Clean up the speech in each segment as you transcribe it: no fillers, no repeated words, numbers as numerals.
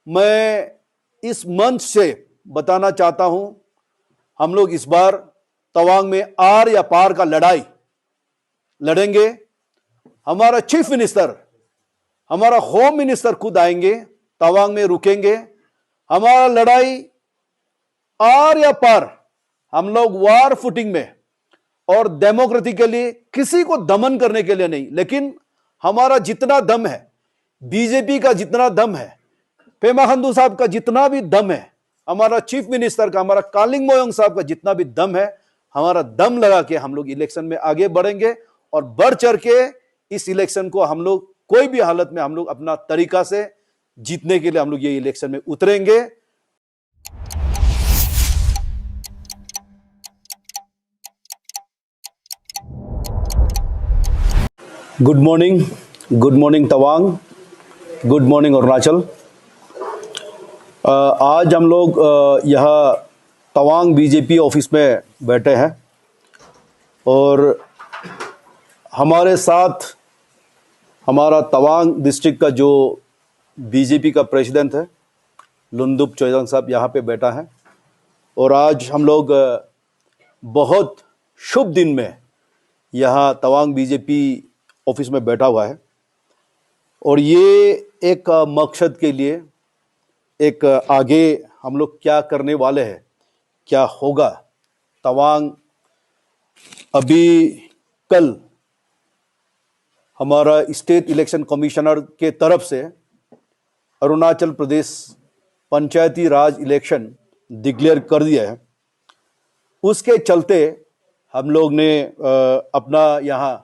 मैं इस मंच से बताना चाहता हूं, हम लोग इस बार तवांग में आर या पार का लड़ाई लड़ेंगे। हमारा चीफ मिनिस्टर, हमारा होम मिनिस्टर खुद आएंगे, तवांग में रुकेंगे। हमारा लड़ाई आर या पार, हम लोग वार फुटिंग में और डेमोक्रेसी के लिए, किसी को दमन करने के लिए नहीं, लेकिन हमारा जितना दम है, बीजेपी का जितना दम है, पेमा खांडू साहब का जितना भी दम है, हमारा चीफ मिनिस्टर का, हमारा कालिंग मोयोंग साहब का जितना भी दम है, हमारा दम लगा के हम लोग इलेक्शन में आगे बढ़ेंगे और बढ़ चढ़ के इस इलेक्शन को हम लोग कोई भी हालत में हम लोग अपना तरीका से जीतने के लिए हम लोग ये इलेक्शन में उतरेंगे। Good morning Tawang, good morning Arunachal. आज हम लोग यहाँ तवांग बीजेपी ऑफिस में बैठे हैं और हमारे साथ हमारा तवांग डिस्ट्रिक्ट का जो बीजेपी का प्रेसिडेंट है लुनदुप चोइदंग साहब यहाँ पे बैठा है। और आज हम लोग बहुत शुभ दिन में यहाँ तवांग बीजेपी ऑफिस में बैठा हुआ है और ये एक मकसद के लिए, एक आगे हम लोग क्या करने वाले हैं, क्या होगा। तवांग अभी कल हमारा स्टेट इलेक्शन कमिश्नर के तरफ से अरुणाचल प्रदेश पंचायती राज इलेक्शन डिक्लेयर कर दिया है। उसके चलते हम लोग ने अपना यहाँ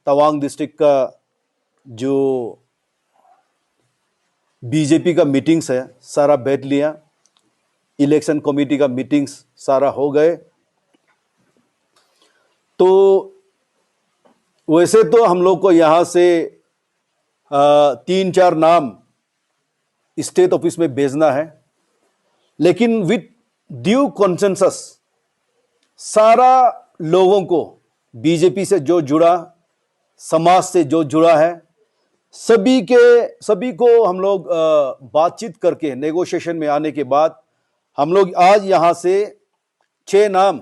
तवांग डिस्ट्रिक्ट का जो बीजेपी का मीटिंग्स है सारा बैठ लिया, इलेक्शन कमेटी का मीटिंग्स सारा हो गए। तो वैसे तो हम लोग को यहाँ से 3-4 नाम स्टेट ऑफिस में भेजना है, लेकिन विथ ड्यू कॉन्सेंसस सारा लोगों को, बीजेपी से जो जुड़ा, समाज से जो जुड़ा है, सभी को हम लोग बातचीत करके नेगोशिएशन में आने के बाद हम लोग आज यहाँ से 6 नाम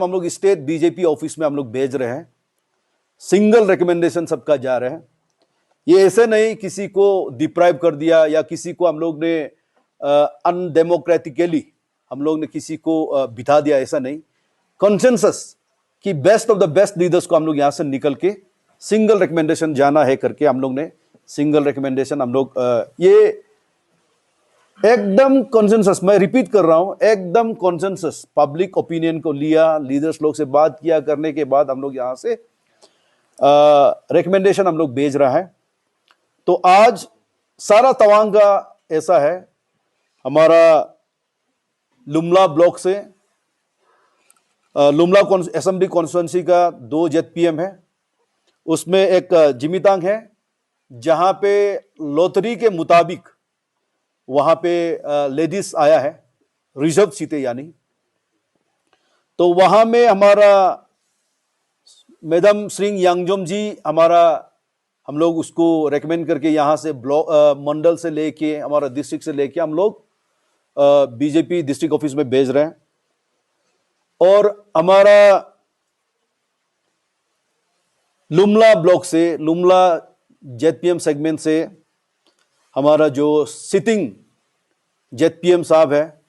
हम लोग स्टेट बीजेपी ऑफिस में हम लोग भेज रहे हैं। सिंगल रिकमेंडेशन सबका जा रहे हैं। ये ऐसे नहीं किसी को डिप्राइव कर दिया या किसी को हम लोग ने अनडेमोक्रेटिकली हम लोग ने किसी को बिठा दिया, ऐसा नहीं। कंसेंसस कि best of the best leaders को हम लोग यहाँ से निकल के सिंगल रिकमेंडेशन जाना है करके हम लोग ने सिंगल रिकमेंडेशन हम लोग ये एकदम कंसेंसस, मैं रिपीट कर रहा हूं, एकदम कंसेंसस पब्लिक ओपिनियन को लिया, लीडर्स लोग से बात किया करने के बाद हम लोग यहाँ से रिकमेंडेशन हम लोग भेज रहा है। तो आज सारा तवांग का ऐसा है, हमारा लुमला ब्लॉक से लुमला असेंबली कॉन्स्टिट्यूंसी का 2 ZPM है, उसमें एक जिमीतांग है जहां पे लॉटरी के मुताबिक वहां पे लेडीज आया है, रिजर्व सीटें यानी। तो वहां में हमारा मैडम श्री यांगजोम जी, हम लोग उसको रेकमेंड करके यहाँ से ब्लॉक मंडल से लेके, हमारा डिस्ट्रिक्ट से लेके हम लोग बीजेपी डिस्ट्रिक्ट ऑफिस में भेज रहे हैं। और हमारा लुमला ब्लॉक से, लुमला ZPM सेगमेंट से हमारा जो सिटिंग ZPM साहब है,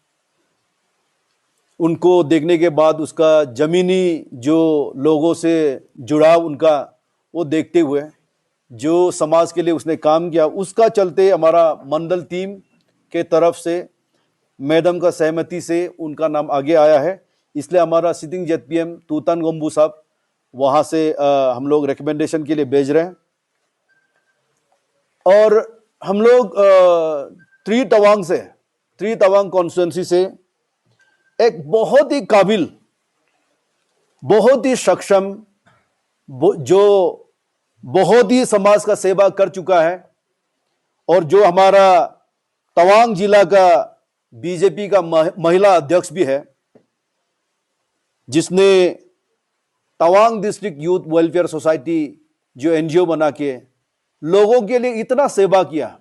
उनको देखने के बाद उसका जमीनी जो लोगों से जुड़ाव उनका, वो देखते हुए जो समाज के लिए उसने काम किया, उसका चलते हमारा मंडल टीम के तरफ से मैडम का सहमति से उनका नाम आगे आया है। इसलिए हमारा सिटिंग ZPM तूतन गोम्बू साहब वहाँ से हम लोग रिकमेंडेशन के लिए भेज रहे हैं। और हम लोग ट्री तवांग कॉन्स्टिट्यूंसी से एक बहुत ही काबिल, बहुत ही सक्षम, जो बहुत ही समाज का सेवा कर चुका है और जो हमारा तवांग जिला का बीजेपी का महिला अध्यक्ष भी है, जिसने Tawang district youth welfare society जो NGO बना के लोगों के लिए इतना सेवा किया,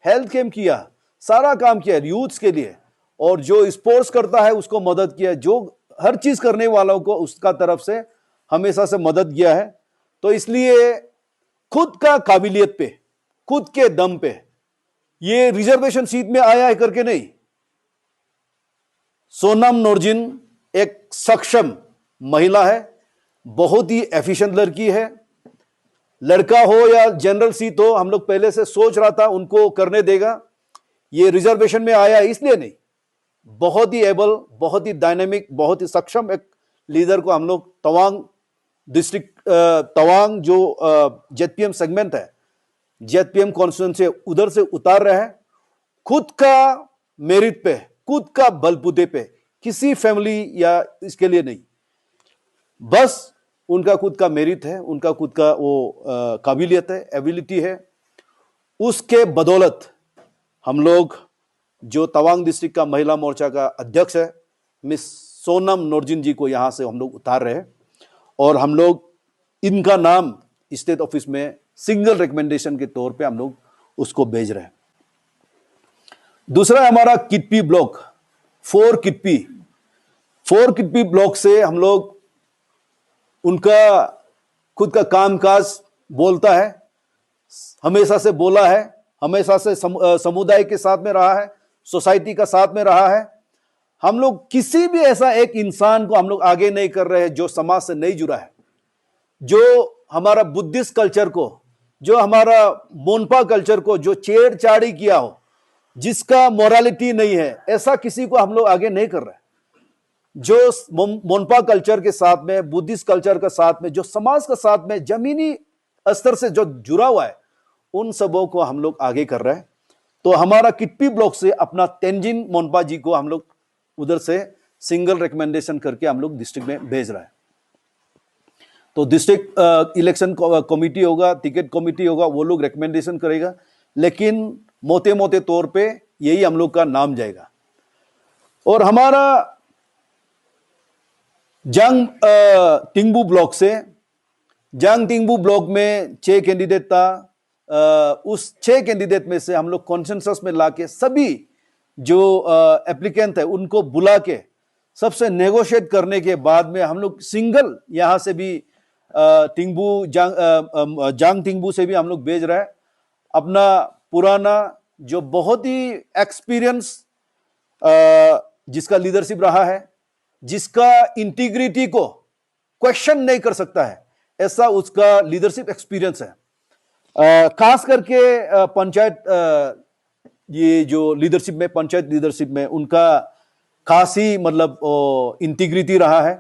हेल्थ कैंप किया, सारा काम किया यूथ्स के लिए, और जो स्पोर्ट्स करता है उसको मदद किया, जो हर चीज करने वालों को उसका तरफ से हमेशा से मदद किया है। तो इसलिए खुद का काबिलियत पे, खुद के दम पे ये रिजर्वेशन सीट में आया है करके नहीं। सोनम नोरजिन एक सक्षम महिला है, बहुत ही एफिशिएंट लड़की है। लड़का हो या जनरल सीट हो, हम लोग पहले से सोच रहा था उनको करने देगा, ये रिजर्वेशन में आया इसलिए नहीं। बहुत ही एबल, बहुत ही डायनेमिक, बहुत ही सक्षम एक लीडर को हम लोग तवांग डिस्ट्रिक्ट, तवांग जो जेडपीएम सेगमेंट है, जेडपीएम कॉन्स्टिट्यूएंसी उधर से उतार रहे हैं, खुद का मेरिट पे, खुद का बलबूते पे, किसी फैमिली या इसके लिए नहीं, बस उनका खुद का मेरिट है, उनका खुद का वो काबिलियत है, एबिलिटी है। उसके बदौलत हम लोग जो तवांग डिस्ट्रिक्ट का महिला मोर्चा का अध्यक्ष है मिस सोनम नोरजिन जी को यहां से हम लोग उतार रहे हैं, और हम लोग इनका नाम स्टेट ऑफिस में सिंगल रिकमेंडेशन के तौर पे हम लोग उसको भेज रहे हैं। दूसरा हमारा किटपी ब्लॉक, 4 किटपी ब्लॉक से हम लोग उनका खुद का कामकाज बोलता है, हमेशा से बोला है, हमेशा से समुदाय के साथ में रहा है, सोसाइटी का साथ में रहा है। हम लोग किसी भी ऐसा एक इंसान को हम लोग आगे नहीं कर रहे हैं जो समाज से नहीं जुड़ा है, जो हमारा बुद्धिस्ट कल्चर को, जो हमारा मोनपा कल्चर को जो छेड़छाड़ी किया हो, जिसका मोरालिटी नहीं है, ऐसा किसी को हम लोग आगे नहीं कर रहे हैं। जो मोनपा कल्चर के साथ में, बुद्धिस्ट कल्चर के साथ में, जो समाज के साथ में जमीनी स्तर से जो जुड़ा हुआ है, उन सबों को हम लोग आगे कर रहे हैं। तो हमारा किटपी ब्लॉक से अपना तेंजिन मोनपा जी को हम लोग उधर से सिंगल रिकमेंडेशन करके हम लोग डिस्ट्रिक्ट में भेज रहे हैं। तो डिस्ट्रिक्ट इलेक्शन कमेटी होगा, टिकट कमेटी होगा, वो लोग रिकमेंडेशन करेगा, लेकिन मोटे मोटे तौर पे यही हम लोग का नाम जाएगा। और हमारा जांग टिंगबू ब्लॉक से, जांग टिंगबू ब्लॉक में 6 कैंडिडेट था। उस 6 कैंडिडेट में से हम लोग कॉन्सेंसस में लाके सभी जो एप्लीकेंट है उनको बुला के सबसे नेगोशिएट करने के बाद में हम लोग सिंगल यहां से भी टिंगबू जांग टिंगबू से भी हम लोग भेज रहे हैं अपना पुराना जो बहुत ही एक्सपीरियंस जिसका लीडरशिप रहा है, जिसका इंटीग्रिटी को क्वेश्चन नहीं कर सकता है, ऐसा उसका लीडरशिप एक्सपीरियंस है। खास करके पंचायत ये जो लीडरशिप में, पंचायत लीडरशिप में उनका खासी मतलब इंटीग्रिटी रहा है।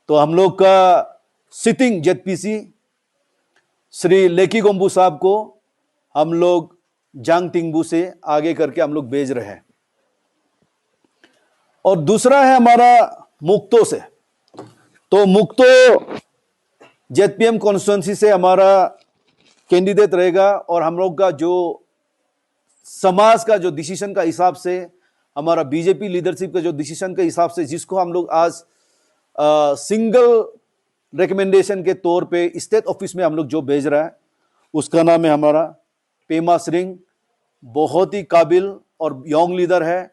तो हम लोग का सिटिंग जेडपीसी श्री लेकी गोम्बू साहब को हम लोग जांग टिंगबू से आगे करके हम लोग भेज रहे हैं। और दूसरा है हमारा मुक्तो से। तो मुक्तो जेडपीएम कॉन्स्टिट्यूएंसी से हमारा कैंडिडेट रहेगा, और हम लोग का जो समाज का जो डिसीजन का हिसाब से, हमारा बीजेपी लीडरशिप का जो डिसीजन के हिसाब से, जिसको हम लोग आज सिंगल रिकमेंडेशन के तौर पे स्टेट ऑफिस में हम लोग जो भेज रहा है, उसका नाम है हमारा पेमा सिरिंग। बहुत ही काबिल और यंग लीडर है।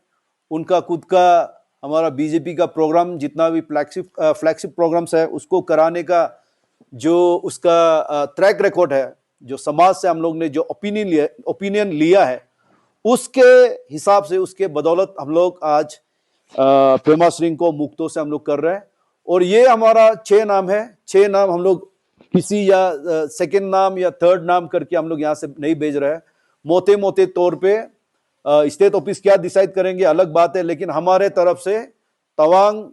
उनका खुद का हमारा बीजेपी का प्रोग्राम, जितना भी फ्लैगशिप प्रोग्राम्स है, उसको कराने का जो उसका ट्रैक रिकॉर्ड है, जो समाज से हम लोग ने जो ओपिनियन लिया है, उसके हिसाब से, उसके बदौलत हम लोग आज पेमा सिरिंग को मुक्तो से हम लोग कर रहे हैं। और ये हमारा 6 नाम है। 6 नाम हम लोग किसी या सेकंड नाम या थर्ड नाम करके हम लोग यहाँ से नहीं भेज रहे हैं। मोटे मोटे तौर पे स्टेट ऑफिस क्या डिसाइड करेंगे अलग बात है, लेकिन हमारे तरफ से तवांग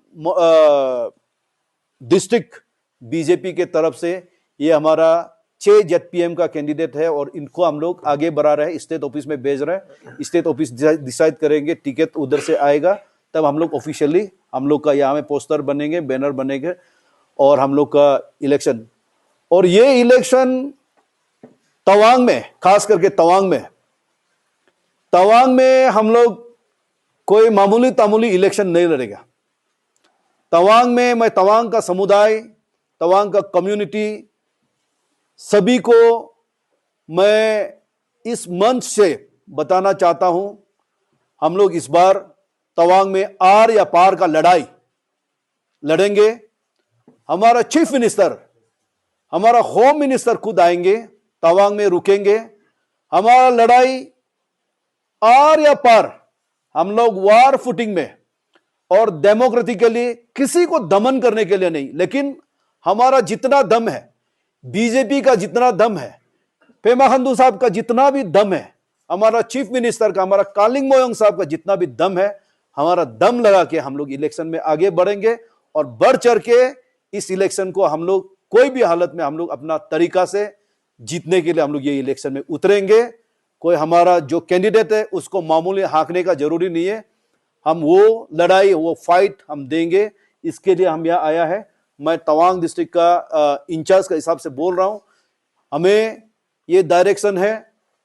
डिस्ट्रिक्ट बीजेपी के तरफ से ये हमारा 6 जेडपीएम का कैंडिडेट है, और इनको हम लोग आगे बढ़ा रहे हैं, स्टेट ऑफिस में भेज रहे हैं। स्टेट ऑफिस डिसाइड करेंगे, टिकट उधर से आएगा, तब हम लोग ऑफिशियली हम लोग का यहाँ में पोस्टर बनेंगे, बैनर बनेंगे, और हम लोग का इलेक्शन। और ये इलेक्शन तवांग में, खास करके तवांग में हम लोग कोई मामूली तामूली इलेक्शन नहीं लड़ेगा। तवांग में मैं तवांग का समुदाय, तवांग का कम्युनिटी, सभी को मैं इस मंच से बताना चाहता हूं, हम लोग इस बार तवांग में आर या पार का लड़ाई लड़ेंगे। हमारा चीफ मिनिस्टर, हमारा होम मिनिस्टर खुद आएंगे, तवांग में रुकेंगे। हमारा लड़ाई आर या पार, हम लोग वार फुटिंग में और डेमोक्रेसी के लिए, किसी को दमन करने के लिए नहीं, लेकिन हमारा जितना दम है, बीजेपी का जितना दम है, पेमा खांडू साहब का जितना भी दम है, हमारा चीफ मिनिस्टर का, हमारा कालिंग मोयोंग साहब का जितना भी दम है, हमारा दम लगा के हम लोग इलेक्शन में आगे बढ़ेंगे और बढ़ चढ़ के इस इलेक्शन को हम लोग कोई भी हालत में हम लोग अपना तरीका से जीतने के लिए हम लोग ये इलेक्शन में उतरेंगे। कोई हमारा जो कैंडिडेट है उसको मामूली हाँकने का जरूरी नहीं है, हम वो लड़ाई, वो फाइट हम देंगे। इसके लिए हम यहाँ आया है। मैं तवांग डिस्ट्रिक्ट का इंचार्ज का हिसाब से बोल रहा हूँ। हमें ये डायरेक्शन है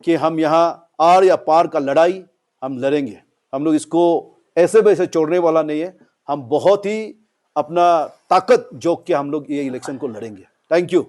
कि हम यहाँ आर या पार का लड़ाई हम लड़ेंगे। हम लोग इसको ऐसे वैसे छोड़ने वाला नहीं है। हम बहुत ही अपना ताकत जोक के हम लोग ये इलेक्शन को लड़ेंगे। Thank you.